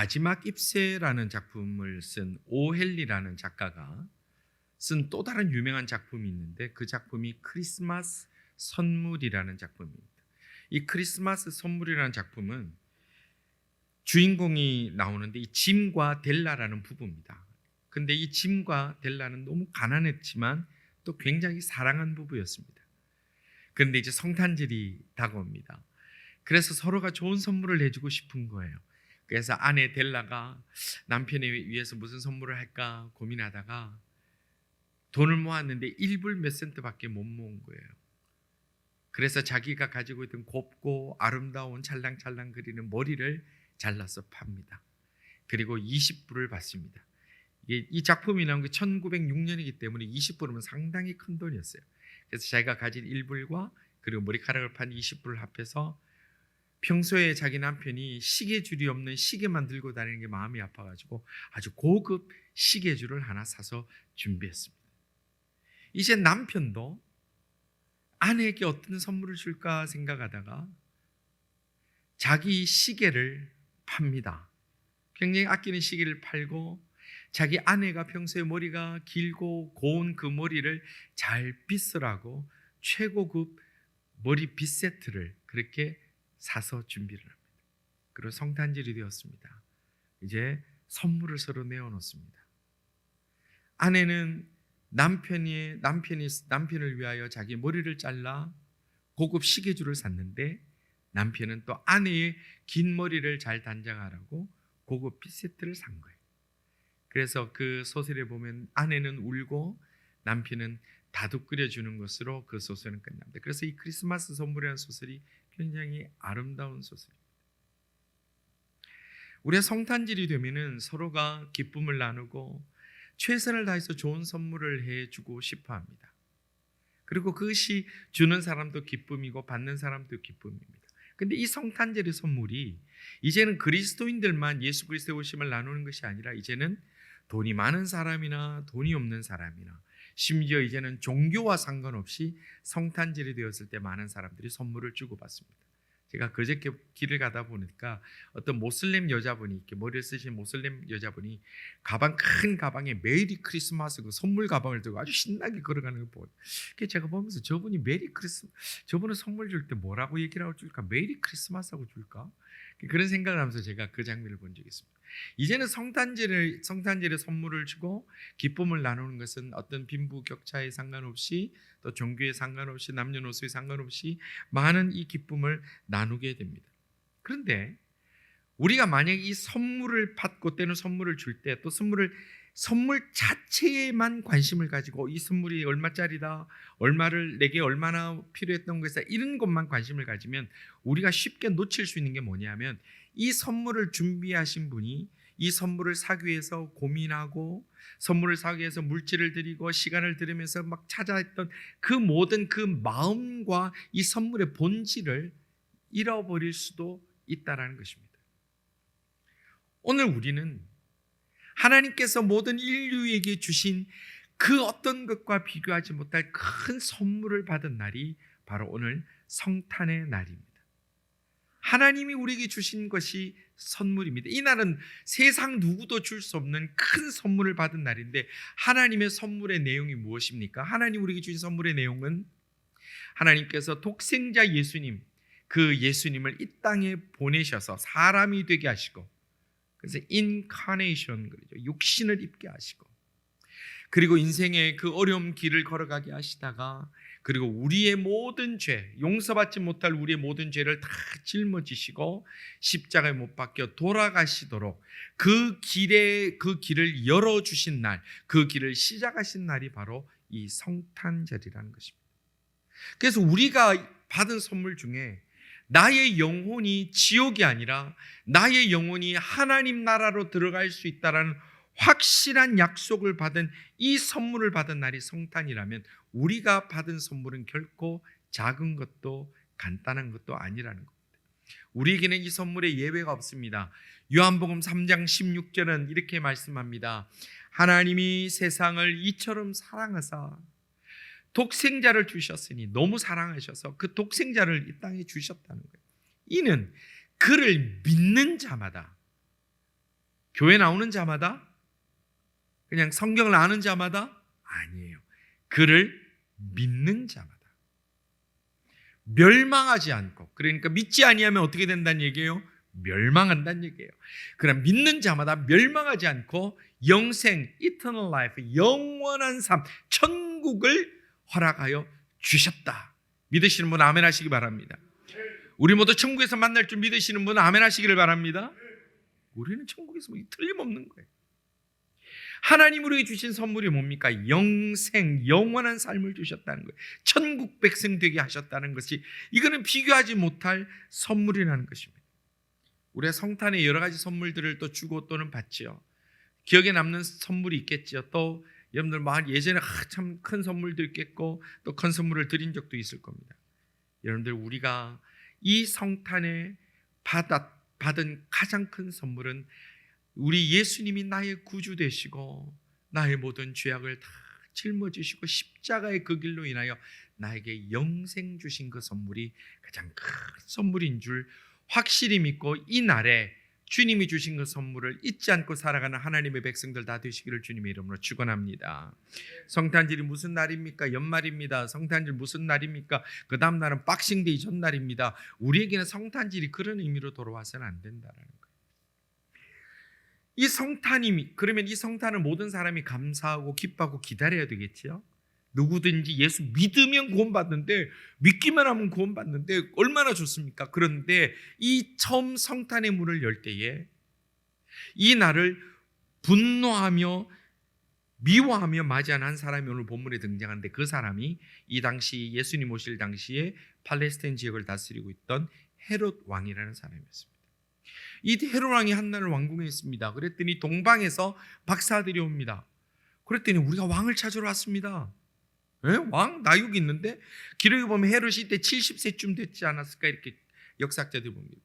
마지막 잎새라는 작품을 쓴 오헨리라는 작가가 쓴 또 다른 유명한 작품이 있는데 그 작품이 크리스마스 선물이라는 작품입니다. 이 크리스마스 선물이라는 작품은 주인공이 나오는데 이 짐과 델라라는 부부입니다. 근데 이 짐과 델라는 너무 가난했지만 또 굉장히 사랑한 부부였습니다. 그런데 이제 성탄절이 다가옵니다. 그래서 서로가 좋은 선물을 해주고 싶은 거예요. 그래서 아내 델라가 남편에 위해서 무슨 선물을 할까 고민하다가 돈을 모았는데 1불 몇 센트밖에 못 모은 거예요. 그래서 자기가 가지고 있던 곱고 아름다운 찰랑찰랑 거리는 머리를 잘라서 팝니다. 그리고 20불을 받습니다. 이 작품이 나온 게 1906년이기 때문에 20불이면 상당히 큰 돈이었어요. 그래서 자기가 가진 1불과 그리고 머리카락을 판 20불을 합해서 평소에 자기 남편이 시계줄이 없는 시계만 들고 다니는 게 마음이 아파가지고 아주 고급 시계줄을 하나 사서 준비했습니다. 이제 남편도 아내에게 어떤 선물을 줄까 생각하다가 자기 시계를 팝니다. 굉장히 아끼는 시계를 팔고 자기 아내가 평소에 머리가 길고 고운 그 머리를 잘 빗으라고 최고급 머리 빗 세트를 그렇게 사서 준비를 합니다. 그리고 성탄절이 되었습니다. 이제 선물을 서로 내어놓습니다. 아내는 남편을 위하여 자기 머리를 잘라 고급 시계줄을 샀는데 남편은 또 아내의 긴 머리를 잘 단장하라고 고급 빗 세트를 산 거예요. 그래서 그 소설에 보면 아내는 울고 남편은 다독거려 주는 것으로 그 소설은 끝납니다. 그래서 이 크리스마스 선물이라는 소설이 굉장히 아름다운 소설입니다. 우리가 성탄절이 되면은 서로가 기쁨을 나누고 최선을 다해서 좋은 선물을 해주고 싶어 합니다. 그리고 그것이 주는 사람도 기쁨이고 받는 사람도 기쁨입니다. 근데 이 성탄절의 선물이 이제는 그리스도인들만 예수 그리스도의 오심을 나누는 것이 아니라 이제는 돈이 많은 사람이나 돈이 없는 사람이나 심지어 이제는 종교와 상관없이 성탄절이 되었을 때 많은 사람들이 선물을 주고받습니다. 제가 그저께 길을 가다 보니까 어떤 모슬렘 여자분이 이렇게 머리를 쓰신 모슬렘 여자분이 큰 가방에 메리 크리스마스 그 선물 가방을 들고 아주 신나게 걸어가는 걸 보고 제가 보면서 저분이 저분은 선물 줄 때 뭐라고 얘기를 하고 줄까? 메리 크리스마스 하고 줄까? 그런 생각을 하면서 제가 그 장면을 본 적이 있습니다. 이제는 성탄절에 선물을 주고 기쁨을 나누는 것은 어떤 빈부격차에 상관없이 또 종교에 상관없이 남녀노소에 상관없이 많은 이 기쁨을 나누게 됩니다. 그런데 우리가 만약에 이 선물을 받고 때는 선물을 줄 때 또 선물 자체에만 관심을 가지고 이 선물이 얼마짜리다, 내게 얼마나 필요했던 것이다 이런 것만 관심을 가지면 우리가 쉽게 놓칠 수 있는 게 뭐냐면 이 선물을 준비하신 분이 이 선물을 사기 위해서 고민하고 선물을 사기 위해서 물질을 들이고 시간을 들이면서 막 찾아했던 그 모든 그 마음과 이 선물의 본질을 잃어버릴 수도 있다라는 것입니다. 오늘 우리는 하나님께서 모든 인류에게 주신 그 어떤 것과 비교하지 못할 큰 선물을 받은 날이 바로 오늘 성탄의 날입니다. 하나님이 우리에게 주신 것이 선물입니다. 이 날은 세상 누구도 줄 수 없는 큰 선물을 받은 날인데 하나님의 선물의 내용이 무엇입니까? 하나님 우리에게 주신 선물의 내용은 하나님께서 독생자 예수님, 그 예수님을 이 땅에 보내셔서 사람이 되게 하시고 그래서 인카네이션, 육신을 입게 하시고 그리고 인생의 그 어려운 길을 걸어가게 하시다가 그리고 우리의 모든 죄, 용서받지 못할 우리의 모든 죄를 다 짊어지시고 십자가에 못 박혀 돌아가시도록 그 길을 열어주신 날, 그 길을 시작하신 날이 바로 이 성탄절이라는 것입니다. 그래서 우리가 받은 선물 중에 나의 영혼이 지옥이 아니라 나의 영혼이 하나님 나라로 들어갈 수 있다라는 확실한 약속을 받은 이 선물을 받은 날이 성탄이라면 우리가 받은 선물은 결코 작은 것도 간단한 것도 아니라는 겁니다. 우리에게는 이 선물에 예외가 없습니다. 요한복음 3장 16절은 이렇게 말씀합니다. 하나님이 세상을 이처럼 사랑하사 독생자를 주셨으니 너무 사랑하셔서 그 독생자를 이 땅에 주셨다는 거예요. 이는 그를 믿는 자마다 교회 나오는 자마다? 그냥 성경을 아는 자마다? 아니에요. 그를 믿는 자마다. 멸망하지 않고, 그러니까 믿지 아니하면 어떻게 된다는 얘기예요? 멸망한다는 얘기예요. 그러나 믿는 자마다 멸망하지 않고 영생, eternal life, 영원한 삶, 천국을 허락하여 주셨다. 믿으시는 분 아멘 하시기 바랍니다. 우리 모두 천국에서 만날 줄 믿으시는 분은 아멘 하시기를 바랍니다. 우리는 천국에서 틀림없는 거예요. 하나님 우리에게 주신 선물이 뭡니까? 영생, 영원한 삶을 주셨다는 거예요. 천국 백성 되게 하셨다는 것이, 이거는 비교하지 못할 선물이라는 것입니다. 우리가 성탄에 여러 가지 선물들을 또 주고 또는 받지요. 기억에 남는 선물이 있겠지요. 또 여러분들 예전에 참 큰 선물도 있겠고 또 큰 선물을 드린 적도 있을 겁니다. 여러분들, 우리가 이 성탄에 받은 가장 큰 선물은 우리 예수님이 나의 구주 되시고 나의 모든 죄악을 다 짊어지시고 십자가의 그 길로 인하여 나에게 영생 주신 그 선물이 가장 큰 선물인 줄 확실히 믿고, 이 날에 주님이 주신 그 선물을 잊지 않고 살아가는 하나님의 백성들 다 되시기를 주님의 이름으로 축원합니다. 성탄절이 무슨 날입니까? 연말입니다. 성탄절 무슨 날입니까? 그 다음 날은 박싱데이 전날입니다. 우리에게는 성탄절이 그런 의미로 돌아와서는 안 된다는 거예요. 이 성탄이, 그러면 이 성탄을 모든 사람이 감사하고 기뻐하고 기다려야 되겠지요. 누구든지 예수 믿으면 구원받는데, 믿기만 하면 구원받는데 얼마나 좋습니까? 그런데 이 처음 성탄의 문을 열 때에 이 날을 분노하며 미워하며 맞이한 한 사람이 오늘 본문에 등장하는데, 그 사람이 이 당시 예수님 오실 당시에 팔레스타인 지역을 다스리고 있던 헤롯 왕이라는 사람이었습니다. 이 헤롯 왕이 한날을 왕궁에 있습니다. 그랬더니 동방에서 박사들이 옵니다. 그랬더니 우리가 왕을 찾으러 왔습니다. 예? 왕? 나 여기 있는데? 기록에 보면 헤롯이 때 70세쯤 됐지 않았을까, 이렇게 역사학자들이 봅니다.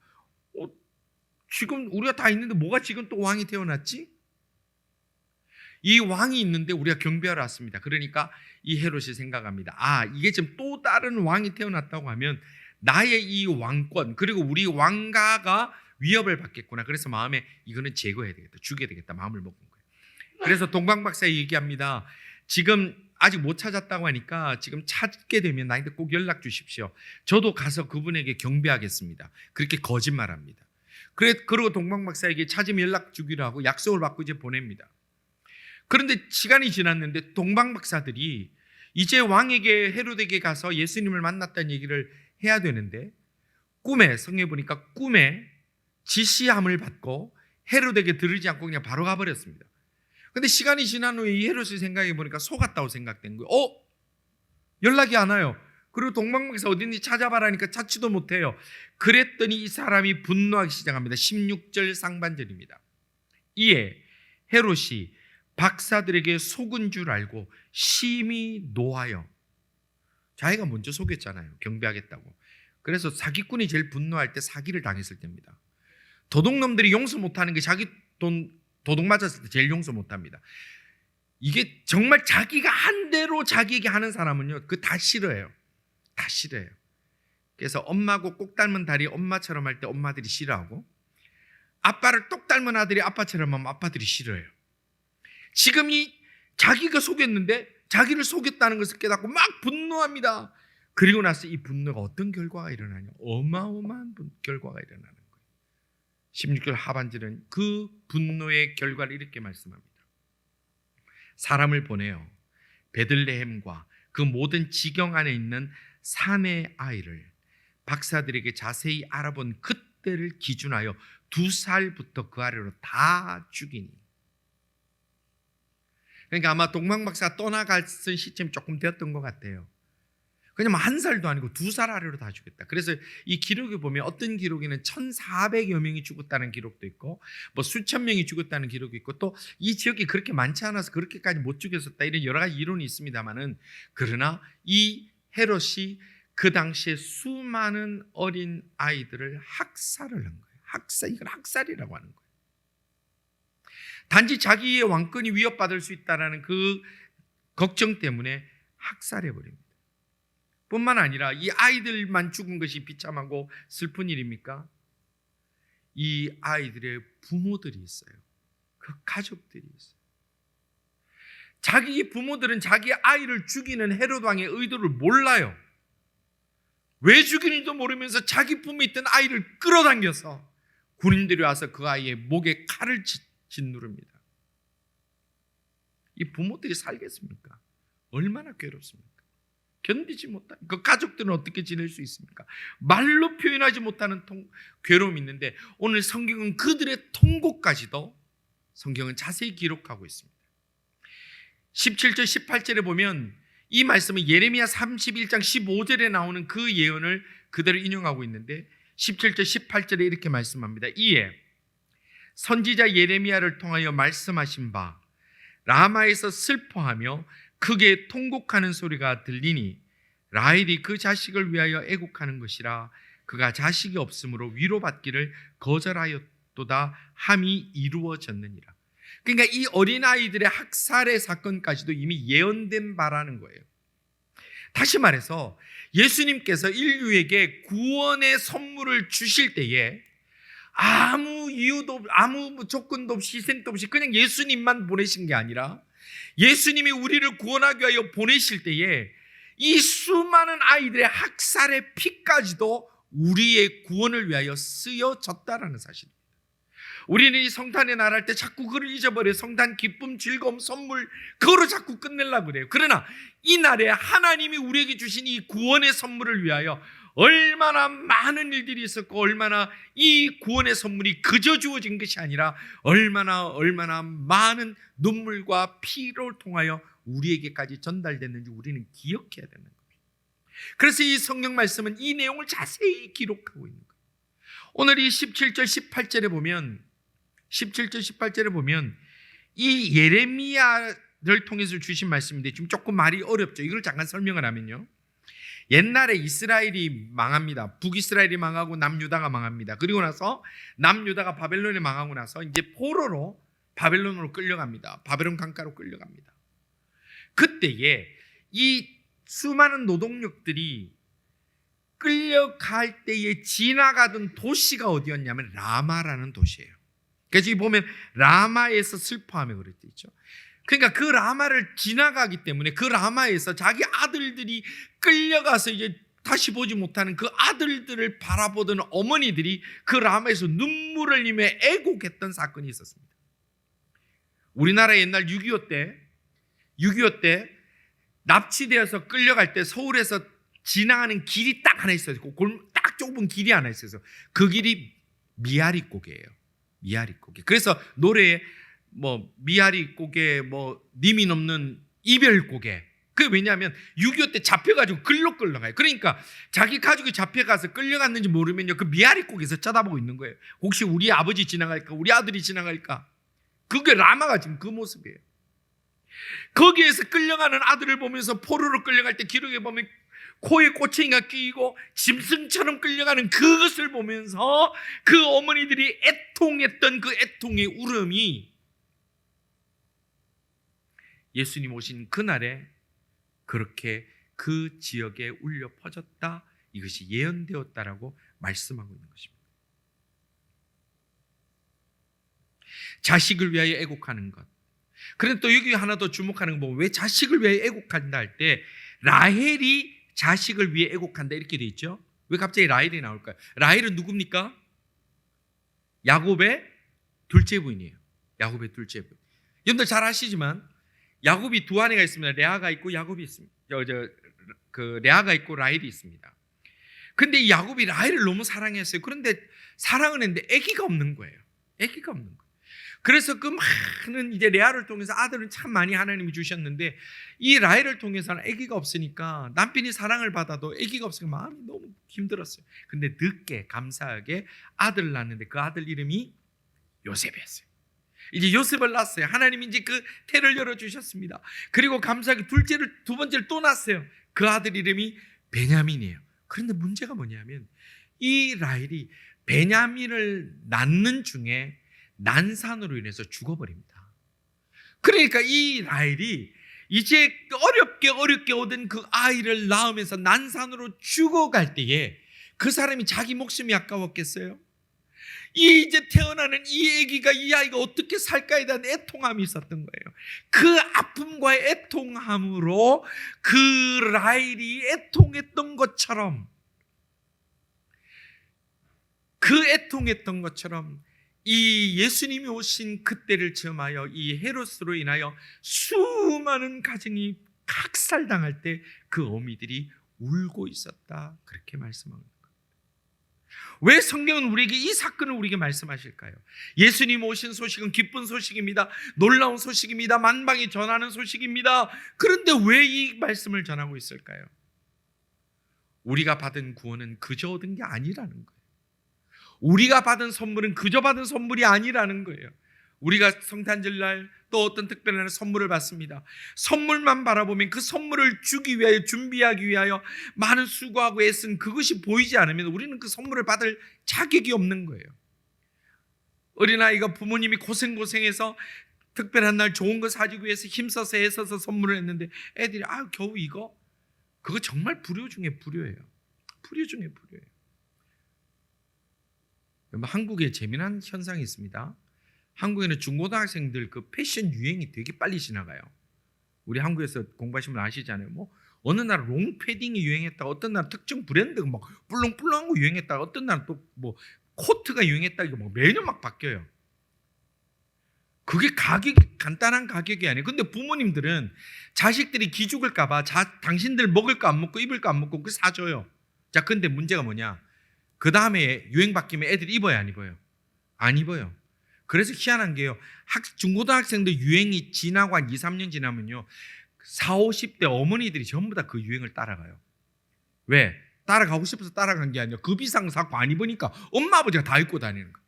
지금 우리가 다 있는데 뭐가 지금 또 왕이 태어났지? 이 왕이 있는데 우리가 경배하러 왔습니다. 그러니까 이 헤롯이 생각합니다. 이게 지금 또 다른 왕이 태어났다고 하면 나의 이 왕권, 그리고 우리 왕가가 위협을 받겠구나. 그래서 마음에 이거는 제거해야 되겠다, 죽여야 되겠다 마음을 먹은 거예요. 그래서 동방박사에 얘기합니다. 지금 아직 못 찾았다고 하니까 지금 찾게 되면 나한테 꼭 연락 주십시오. 저도 가서 그분에게 경배하겠습니다. 그렇게 거짓말합니다. 그리고 동방박사에게 찾으면 연락 주기로 하고 약속을 받고 이제 보냅니다. 그런데 시간이 지났는데 동방박사들이 이제 왕에게, 헤롯에게 가서 예수님을 만났다는 얘기를 해야 되는데, 꿈에, 성경에 보니까 꿈에 지시함을 받고 헤롯에게 들으지 않고 그냥 바로 가버렸습니다. 근데 시간이 지난 후에 이 헤롯이 생각해 보니까 속았다고 생각된 거예요. 연락이 안 와요. 그리고 동방박사 어딘지 찾아봐라니까 찾지도 못해요. 그랬더니 이 사람이 분노하기 시작합니다. 16절 상반절입니다. 이에 헤롯이 박사들에게 속은 줄 알고 심히 노하여, 자기가 먼저 속였잖아요, 경배하겠다고. 그래서 사기꾼이 제일 분노할 때 사기를 당했을 때입니다. 도둑놈들이 용서 못하는 게 자기 돈 도둑 맞았을 때 제일 용서 못합니다. 이게 정말 자기가 한 대로 자기에게 하는 사람은요, 그 다 싫어해요. 다 싫어해요. 그래서 엄마하고 꼭 닮은 딸이 엄마처럼 할 때 엄마들이 싫어하고, 아빠를 똑 닮은 아들이 아빠처럼 하면 아빠들이 싫어해요. 지금 자기가 속였는데 자기를 속였다는 것을 깨닫고 막 분노합니다. 그리고 나서 이 분노가 어떤 결과가 일어나냐? 어마어마한 결과가 일어나는 거예요. 16절 하반절은 그 분노의 결과를 이렇게 말씀합니다. 사람을 보내어 베들레헴과 그 모든 지경 안에 있는 산의 아이를 박사들에게 자세히 알아본 그때를 기준하여 2살부터 그 아래로 다 죽이니. 그러니까 아마 동방박사가 떠나갈 시점이 조금 되었던 것 같아요. 그냥 1살도 아니고 2살 아래로 다 죽였다. 그래서 이 기록에 보면 어떤 기록에는 1,400여 명이 죽었다는 기록도 있고, 뭐 수천 명이 죽었다는 기록이 있고, 또 이 지역이 그렇게 많지 않아서 그렇게까지 못 죽였었다, 이런 여러 가지 이론이 있습니다만은, 그러나 이 헤롯이 그 당시에 수많은 어린 아이들을 학살을 한 거예요. 이건 학살이라고 하는 거예요. 단지 자기의 왕권이 위협받을 수 있다는 그 걱정 때문에 학살해 버립니다. 뿐만 아니라 이 아이들만 죽은 것이 비참하고 슬픈 일입니까? 이 아이들의 부모들이 있어요. 그 가족들이 있어요. 자기 부모들은 자기 아이를 죽이는 헤롯 왕의 의도를 몰라요. 왜 죽이는지도 모르면서 자기 품에 있던 아이를 끌어당겨서 군인들이 와서 그 아이의 목에 칼을 짓누릅니다. 이 부모들이 살겠습니까? 얼마나 괴롭습니까? 견디지 못한 그 가족들은 어떻게 지낼 수 있습니까? 말로 표현하지 못하는 괴로움이 있는데 오늘 성경은 그들의 통곡까지도 성경은 자세히 기록하고 있습니다. 17절 18절에 보면 이 말씀은 예레미야 31장 15절에 나오는 그 예언을 그대로 인용하고 있는데 17절 18절에 이렇게 말씀합니다. 이에 선지자 예레미야를 통하여 말씀하신 바 라마에서 슬퍼하며 크게 통곡하는 소리가 들리니 라헬이 그 자식을 위하여 애곡하는 것이라. 그가 자식이 없으므로 위로받기를 거절하였도다 함이 이루어졌느니라. 그러니까 이 어린아이들의 학살의 사건까지도 이미 예언된 바라는 거예요. 다시 말해서 예수님께서 인류에게 구원의 선물을 주실 때에 아무 이유도 아무 조건도 없이 희생도 없이 그냥 예수님만 보내신 게 아니라 예수님이 우리를 구원하기 위하여 보내실 때에 이 수많은 아이들의 학살의 피까지도 우리의 구원을 위하여 쓰여졌다라는 사실입니다. 우리는 이 성탄의 날 할 때 자꾸 그걸 잊어버려요. 성탄 기쁨, 즐거움, 선물 그거로 자꾸 끝내려고 그래요. 그러나 이 날에 하나님이 우리에게 주신 이 구원의 선물을 위하여 얼마나 많은 일들이 있었고 얼마나 이 구원의 선물이 그저 주어진 것이 아니라 얼마나 많은 눈물과 피를 통하여 우리에게까지 전달됐는지 우리는 기억해야 되는 겁니다. 그래서 이 성경 말씀은 이 내용을 자세히 기록하고 있는 거예요. 오늘 이 17절 18절에 보면 이 예레미야를 통해서 주신 말씀인데 지금 조금 말이 어렵죠. 이걸 잠깐 설명을 하면요, 옛날에 이스라엘이 망합니다. 북이스라엘이 망하고 남유다가 망합니다. 그리고 나서 남유다가 바벨론에 망하고 나서 이제 포로로 바벨론으로 끌려갑니다. 바벨론 강가로 끌려갑니다. 그때에 이 수많은 노동력들이 끌려갈 때에 지나가던 도시가 어디였냐면 라마라는 도시예요. 그래서 여기 보면 라마에서 슬퍼하며 그랬죠. 있죠. 그러니까 그 라마를 지나가기 때문에 그 라마에서 자기 아들들이 끌려가서 이제 다시 보지 못하는 그 아들들을 바라보던 어머니들이 그 라마에서 눈물을 흘리며 애곡했던 사건이 있었습니다. 우리나라 옛날 6.25 때 납치되어서 끌려갈 때 서울에서 지나가는 길이 딱 하나 있어요. 딱 좁은 길이 하나 있어서 그 길이 미아리고개예요. 미아리고개. 그래서 노래에 뭐 미아리고개 뭐 님이 넘는 이별고개. 그게 왜냐하면 6.25 때 잡혀가지고 글로 끌려가요. 그러니까 자기 가족이 잡혀가서 끌려갔는지 모르면요, 그 미아리고개에서 쳐다보고 있는 거예요. 혹시 우리 아버지 지나갈까, 우리 아들이 지나갈까. 그게 라마가 지금 그 모습이에요. 거기에서 끌려가는 아들을 보면서 포로로 끌려갈 때 기록에 보면 코에 꼬챙이가 끼이고 짐승처럼 끌려가는 그것을 보면서 그 어머니들이 애통했던 그 애통의 울음이 예수님 오신 그날에 그렇게 그 지역에 울려 퍼졌다. 이것이 예언되었다라고 말씀하고 있는 것입니다. 자식을 위하여 애곡하는 것. 그런데 또 여기 하나 더 주목하는 거 보면 왜 자식을 위하여 애곡한다 할 때 라헬이 자식을 위해 애곡한다 이렇게 돼 있죠. 왜 갑자기 라헬이 나올까요? 라헬은 누굽니까? 야곱의 둘째 부인이에요. 야곱의 둘째 부인. 여러분들 잘 아시지만 야곱이 두 아내가 있습니다. 레아가 있고 야곱이 있습니다. 레아가 있고 라헬이 있습니다. 근데 이 야곱이 라헬을 너무 사랑했어요. 그런데 사랑은 했는데 아기가 없는 거예요. 아기가 없는 거예요. 그래서 그 많은 이제 레아를 통해서 아들은 참 많이 하나님이 주셨는데 이 라헬을 통해서는 아기가 없으니까 남편이 사랑을 받아도 아기가 없으니까 마음이 너무 힘들었어요. 근데 늦게 감사하게 아들을 낳았는데 그 아들 이름이 요셉이었어요. 이제 요셉을 낳았어요. 하나님이 이제 그 태를 열어주셨습니다. 그리고 감사하게 두 번째를 또 낳았어요. 그 아들 이름이 베냐민이에요. 그런데 문제가 뭐냐면 이 라헬이 베냐민을 낳는 중에 난산으로 인해서 죽어버립니다. 그러니까 이 라헬이 이제 어렵게 얻은 그 아이를 낳으면서 난산으로 죽어갈 때에 그 사람이 자기 목숨이 아까웠겠어요? 이 이제 태어나는 이 아기가, 이 아이가 어떻게 살까에 대한 애통함이 있었던 거예요. 그 아픔과의 애통함으로 그 라헬이 애통했던 것처럼, 그 애통했던 것처럼 이 예수님이 오신 그때를 즈음하여 이 헤롯으로 인하여 수많은 가정이 각살당할 때 그 어미들이 울고 있었다, 그렇게 말씀합니다. 왜 성경은 우리에게 이 사건을 우리에게 말씀하실까요? 예수님 오신 소식은 기쁜 소식입니다. 놀라운 소식입니다. 만방에 전하는 소식입니다. 그런데 왜 이 말씀을 전하고 있을까요? 우리가 받은 구원은 그저 얻은 게 아니라는 거예요. 우리가 받은 선물은 그저 받은 선물이 아니라는 거예요. 우리가 성탄절날 또 어떤 특별한 선물을 받습니다. 선물만 바라보면 그 선물을 주기 위하여, 준비하기 위하여 많은 수고하고 애쓴 그것이 보이지 않으면 우리는 그 선물을 받을 자격이 없는 거예요. 어린아이가 부모님이 고생해서 특별한 날 좋은 거 사주기 위해서 힘써서 애써서 선물을 했는데 애들이 겨우 이거? 그거 정말 불효 중에 불효예요. 불효 중에 불효예요. 한국에 재미난 현상이 있습니다. 한국에는 중고등학생들 그 패션 유행이 되게 빨리 지나가요. 우리 한국에서 공부하시는 분 아시잖아요. 뭐 어느 날 롱패딩이 유행했다가, 어떤 날 특정 브랜드가 막 뿔렁뿔렁한 거 유행했다가, 어떤 날 또 뭐 코트가 유행했다가, 이거 뭐 매년 막 바뀌어요. 그게 가격이 간단한 가격이 아니에요. 근데 부모님들은 자식들이 기죽을까봐 당신들 먹을 거 안 먹고 입을 거 안 먹고 그 사줘요. 자, 근데 문제가 뭐냐? 그 다음에 유행 바뀌면 애들이 입어요, 안 입어요? 안 입어요. 그래서 희한한 게요, 중고등학생들 유행이 지나고 한 2, 3년 지나면요 40, 50대 어머니들이 전부 다 그 유행을 따라가요. 왜? 따라가고 싶어서 따라간 게 아니라 그 비싼 거 사고 안 입으니까 엄마 아버지가 다 입고 다니는 거예요.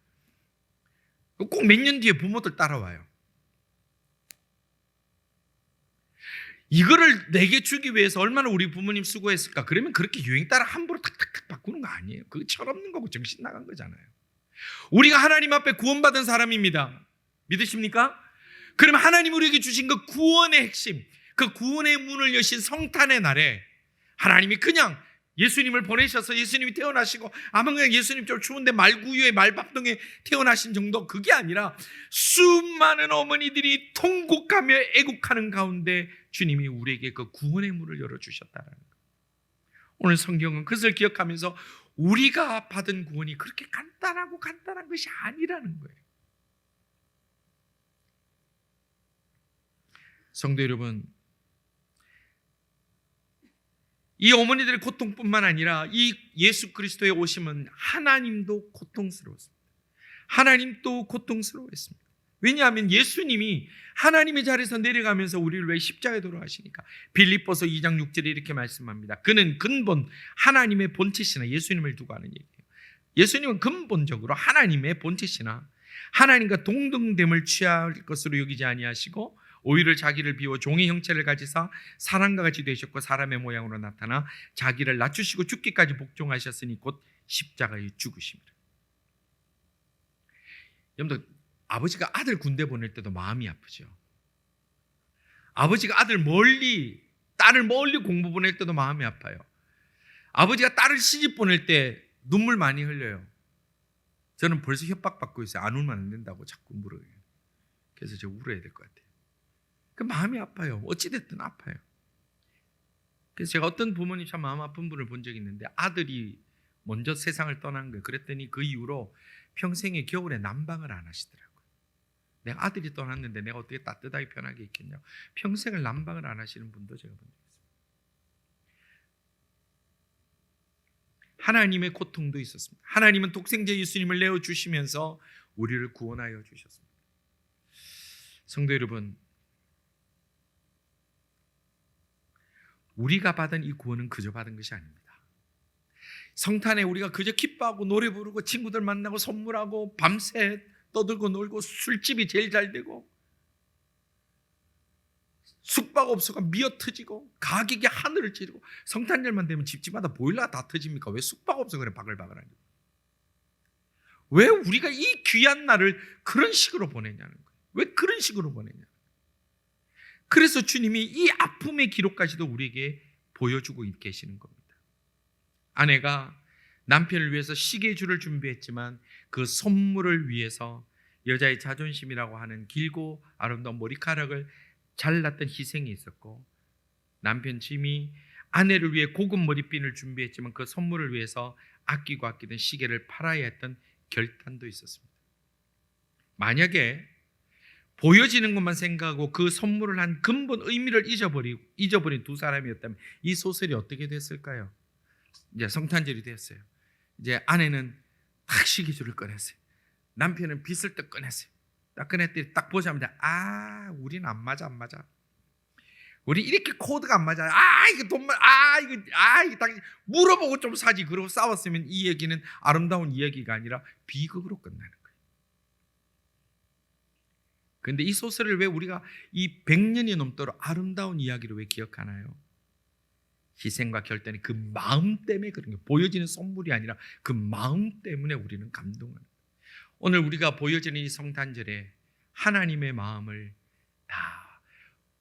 꼭 몇 년 뒤에 부모들 따라와요. 이거를 내게 주기 위해서 얼마나 우리 부모님 수고했을까? 그러면 그렇게 유행 따라 함부로 탁탁탁 바꾸는 거 아니에요. 그거 철없는 거고 정신 나간 거잖아요. 우리가 하나님 앞에 구원받은 사람입니다. 믿으십니까? 그러면 하나님 우리에게 주신 그 구원의 핵심, 그 구원의 문을 여신 성탄의 날에 하나님이 그냥 예수님을 보내셔서 예수님이 태어나시고 아마 그냥 예수님처럼 추운데 말구유에 말밥동에 태어나신 정도, 그게 아니라 수많은 어머니들이 통곡하며 애국하는 가운데 주님이 우리에게 그 구원의 문을 열어주셨다는 거예요. 오늘 성경은 그것을 기억하면서 우리가 받은 구원이 그렇게 간단한 것이 아니라는 거예요. 성도 여러분, 이 어머니들의 고통뿐만 아니라 이 예수 그리스도의 오심은 하나님도 고통스러웠습니다. 하나님도 고통스러웠습니다. 왜냐하면 예수님이 하나님의 자리에서 내려가면서 우리를 왜 십자가에 돌아가시니까. 빌립보서 2장 6절에 이렇게 말씀합니다. 그는 근본 하나님의 본체시나, 예수님을 두고 하는 얘기예요. 예수님은 근본적으로 하나님의 본체시나 하나님과 동등됨을 취할 것으로 여기지 아니하시고 오히려 자기를 비워 종의 형체를 가지사 사람과 같이 되셨고 사람의 모양으로 나타나 자기를 낮추시고 죽기까지 복종하셨으니 곧 십자가에 죽으심이라. 여러분들, 아버지가 아들 군대 보낼 때도 마음이 아프죠. 아버지가 딸을 멀리 공부 보낼 때도 마음이 아파요. 아버지가 딸을 시집 보낼 때 눈물 많이 흘려요. 저는 벌써 협박받고 있어요. 안 울면 안 된다고 자꾸 물어요. 그래서 저 울어야 될 것 같아요. 그 마음이 아파요. 어찌됐든 아파요. 그래서 제가 어떤 부모님 참 마음 아픈 분을 본 적이 있는데 아들이 먼저 세상을 떠난 거예요. 그랬더니 그 이후로 평생에 겨울에 난방을 안 하시더라고요. 내가 아들이 떠났는데 내가 어떻게 따뜻하게 편하게 있겠냐. 평생을 난방을 안 하시는 분도 제가 본 적이 있어요. 하나님의 고통도 있었습니다. 하나님은 독생자 예수님을 내어주시면서 우리를 구원하여 주셨습니다. 성도 여러분, 우리가 받은 이 구원은 그저 받은 것이 아닙니다. 성탄에 우리가 그저 기뻐하고 노래 부르고 친구들 만나고 선물하고 밤새 떠들고 놀고 술집이 제일 잘 되고 숙박업소가 미어터지고 가격이 하늘을 찌르고 성탄절만 되면 집집마다 보일러가 다 터집니까? 왜 숙박업소 그래 바글바글하니? 왜 우리가 이 귀한 날을 그런 식으로 보내냐는 거예요. 왜 그런 식으로 보내냐? 그래서 주님이 이 아픔의 기록까지도 우리에게 보여주고 계시는 겁니다. 아내가 남편을 위해서 시계줄을 준비했지만 그 선물을 위해서 여자의 자존심이라고 하는 길고 아름다운 머리카락을 잘랐던 희생이 있었고, 남편 짐이 아내를 위해 고급 머리핀을 준비했지만 그 선물을 위해서 아끼고 아끼던 시계를 팔아야 했던 결단도 있었습니다. 만약에 보여지는 것만 생각하고 그 선물을 한 근본 의미를 잊어버린 두 사람이었다면 이 소설이 어떻게 됐을까요? 이제 성탄절이 됐어요. 이제 아내는 딱 시계줄을 꺼냈어요. 남편은 빗을 딱 꺼냈어요. 딱 꺼냈더니 딱 보자마자 우리는 안 맞아. 우리 이렇게 코드가 안 맞아. 이거 돈만 이거 딱 물어보고 좀 사지. 그러고 싸웠으면 이 얘기는 아름다운 이야기가 아니라 비극으로 끝나는 거예요. 그런데 이 소설을 왜 우리가 이 100년이 넘도록 아름다운 이야기로 왜 기억하나요? 희생과 결단이 그 마음 때문에 그런 게 보여지는 선물이 아니라 그 마음 때문에 우리는 감동하는 거예요. 오늘 우리가 보여지는 이 성탄절에 하나님의 마음을 다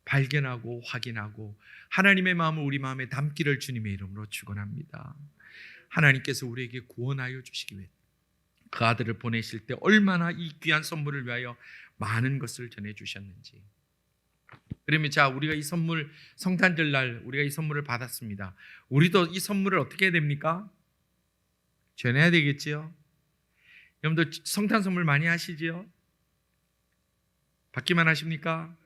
발견하고 확인하고 하나님의 마음을 우리 마음에 담기를 주님의 이름으로 축원합니다. 하나님께서 우리에게 구원하여 주시기 위해 그 아들을 보내실 때 얼마나 이 귀한 선물을 위하여 많은 것을 전해주셨는지. 그러면 자, 우리가 이 선물, 성탄절 날 우리가 이 선물을 받았습니다. 우리도 이 선물을 어떻게 해야 됩니까? 전해야 되겠지요. 여러분들 성탄 선물 많이 하시지요? 받기만 하십니까?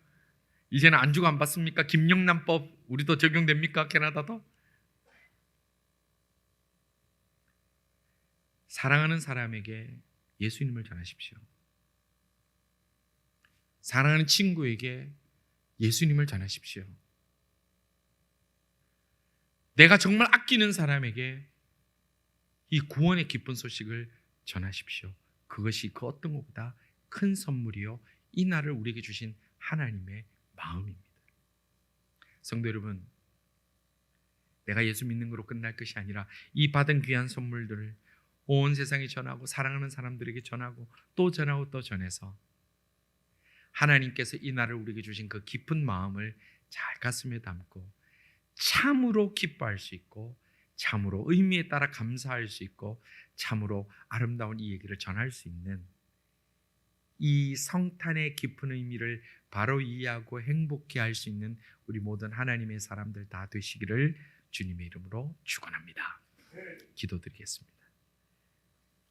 이제는 안 주고 안 받습니까? 김영란법 우리도 적용됩니까? 캐나다도? 사랑하는 사람에게 예수님을 전하십시오. 사랑하는 친구에게 예수님을 전하십시오. 내가 정말 아끼는 사람에게 이 구원의 기쁜 소식을 전하십시오. 그것이 그 어떤 것보다 큰 선물이요, 이 날을 우리에게 주신 하나님의 마음입니다. 성도 여러분, 내가 예수 믿는 거로 끝날 것이 아니라 이 받은 귀한 선물들을 온 세상에 전하고 사랑하는 사람들에게 전하고 또 전하고 또 전해서 하나님께서 이 날을 우리에게 주신 그 깊은 마음을 잘 가슴에 담고 참으로 기뻐할 수 있고 참으로 의미에 따라 감사할 수 있고 참으로 아름다운 이 얘기를 전할 수 있는 이 성탄의 깊은 의미를 바로 이해하고 행복해 할 수 있는 우리 모든 하나님의 사람들 다 되시기를 주님의 이름으로 축원합니다. 기도드리겠습니다.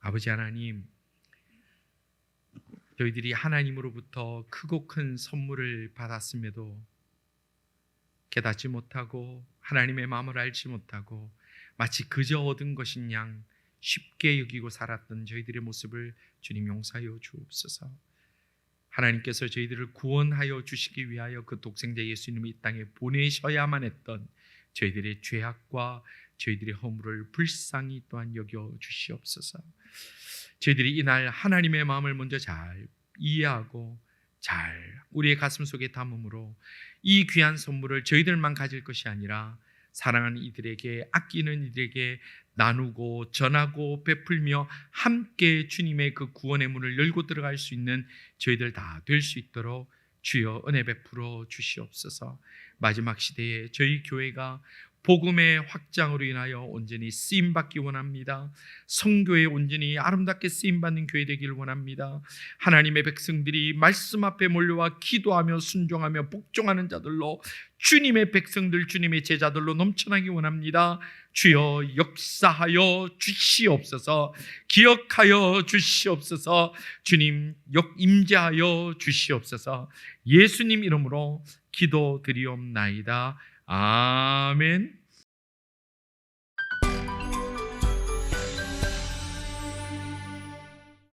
아버지 하나님, 저희들이 하나님으로부터 크고 큰 선물을 받았음에도 깨닫지 못하고 하나님의 마음을 알지 못하고 마치 그저 얻은 것인 양 쉽게 여기고 살았던 저희들의 모습을 주님 용서하여 주옵소서. 하나님께서 저희들을 구원하여 주시기 위하여 그 독생자 예수님을 이 땅에 보내셔야만 했던 저희들의 죄악과 저희들의 허물을 불쌍히 또한 여겨 주시옵소서. 저희들이 이날 하나님의 마음을 먼저 잘 이해하고 잘 우리의 가슴 속에 담음으로 이 귀한 선물을 저희들만 가질 것이 아니라 사랑하는 이들에게, 아끼는 이들에게 나누고 전하고 베풀며 함께 주님의 그 구원의 문을 열고 들어갈 수 있는 저희들 다 될 수 있도록 주여 은혜 베풀어 주시옵소서. 마지막 시대에 저희 교회가 복음의 확장으로 인하여 온전히 쓰임받기 원합니다. 성교에 온전히 아름답게 쓰임받는 교회 되기를 원합니다. 하나님의 백성들이 말씀 앞에 몰려와 기도하며 순종하며 복종하는 자들로 주님의 백성들, 주님의 제자들로 넘쳐나기 원합니다. 주여 역사하여 주시옵소서. 기억하여 주시옵소서. 주님 임재하여 주시옵소서. 예수님 이름으로 기도드리옵나이다. 아멘.